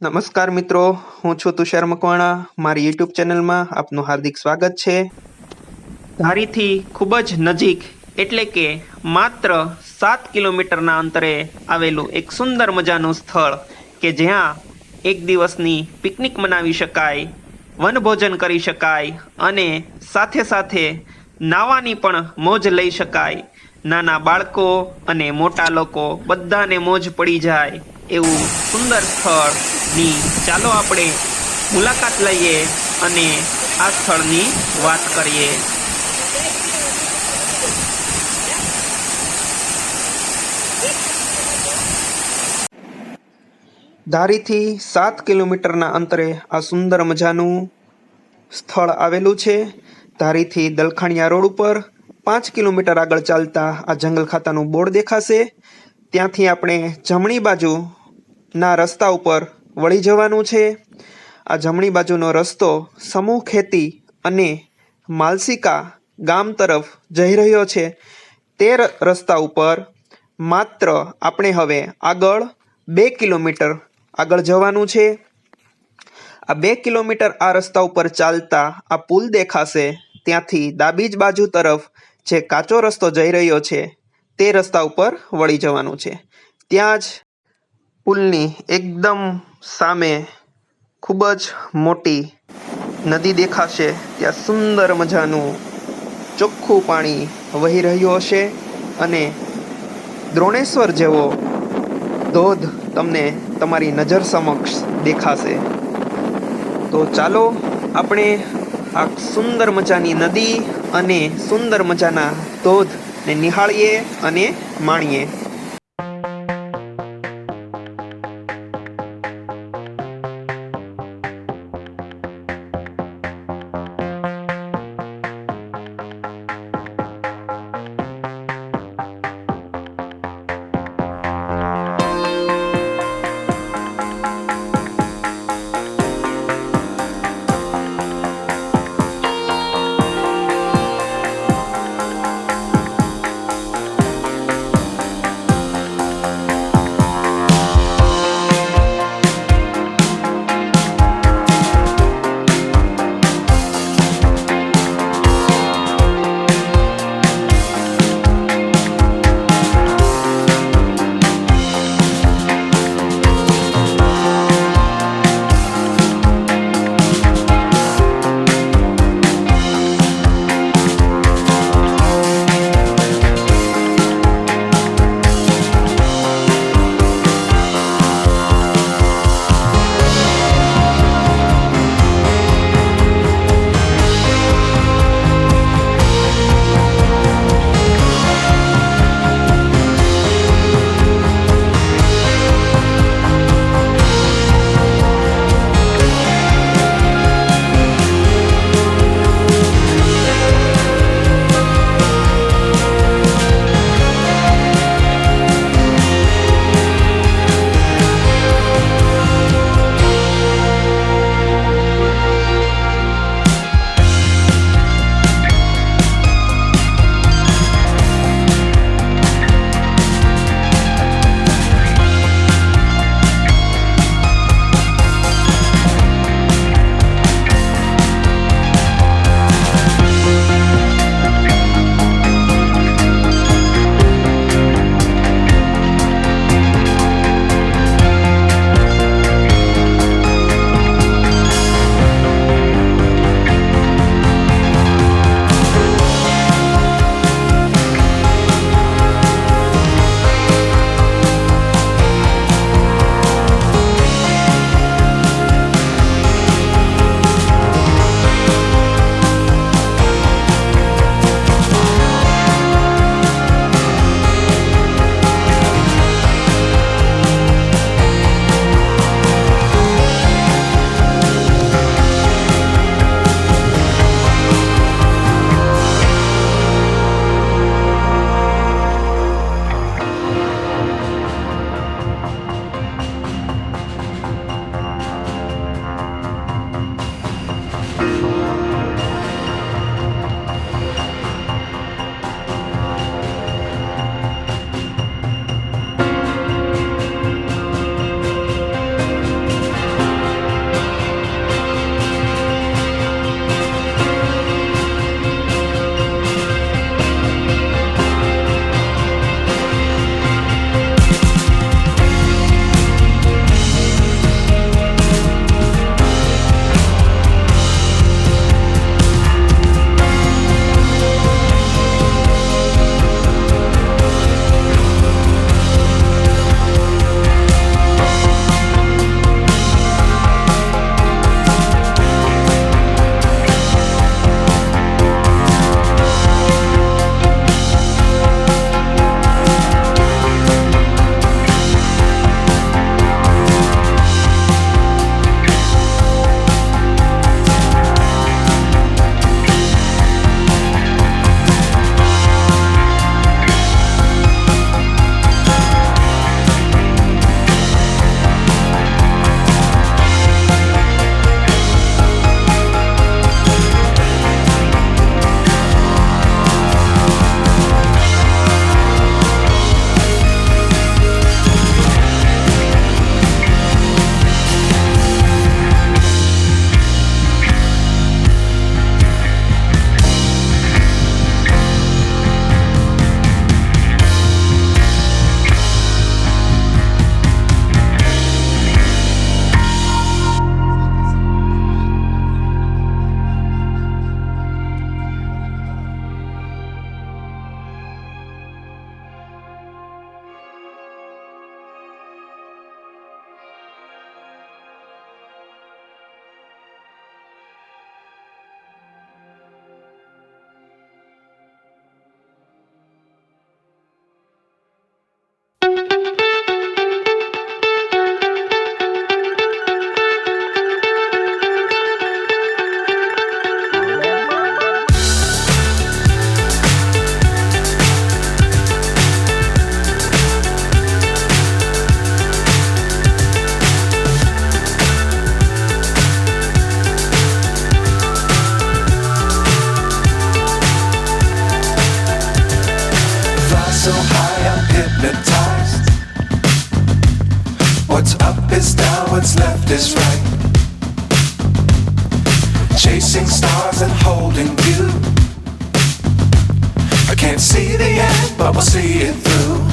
નમસ્કાર મિત્રો, હું છું તુષાર મકવાણા. મારી યુટ્યુબ ચેનલમાં આપનું હાર્દિક સ્વાગત છે. ધારીથી ખૂબ જ નજીક એટલે કે માત્ર 7 કિલોમીટરના અંતરે આવેલું એક સુંદર મજાનું સ્થળ કે જ્યાં એક દિવસની પિકનિક મનાવી શકાય, વનભોજન કરી શકાય અને સાથે સાથે નાવાની પણ મોજ લઈ શકાય. નાના બાળકો અને મોટા લોકો બધાને મોજ પડી જાય એવું સુંદર સ્થળની ચાલો આપણે મુલાકાત લઈએ અને આ સ્થળની વાત કરીએ. ધારીથી 7 કિલોમીટરના અંતરે આ સુંદર મજાનું સ્થળ આવેલું છે. ધારીથી દલખાણિયા રોડ ઉપર 5 કિલોમીટર આગળ ચાલતા આ જંગલ ખાતાનું બોર્ડ દેખાશે. ત્યાંથી આપણે જમણી બાજુના રસ્તા ઉપર વળી જવાનું છે. આ જમણી બાજુનો રસ્તો સમૂહ ખેતી અને માલસિકા ગામ તરફ જઈ રહ્યો છે. તે રસ્તા ઉપર માત્ર આપણે હવે આગળ 2 કિલોમીટર આગળ જવાનું છે. આ 2 કિલોમીટર આ રસ્તા ઉપર ચાલતા આ પુલ દેખાશે. ત્યાંથી ડાબી બાજુ તરફ જે કાચો રસ્તો જઈ રહ્યો છે તે રસ્તા ઉપર વળી જવાનું છે. ત્યાં જ પુલની એકદમ સામે ખૂબ જ મોટી નદી દેખાશે. ત્યાં સુંદર મજાનું ચોખ્ખું પાણી વહી રહ્યું હશે અને દ્રોણેશ્વર જેવો ધોધ તમને તમારી નજર સમક્ષ દેખાશે. તો ચાલો આપણે આ સુંદર મજાની નદી અને સુંદર મજાના ધોધને નિહાળીએ અને માણીએ. hypnotized. What's up is down, what's left is right. Chasing stars and holding you. I can't see the end, but we'll see it through.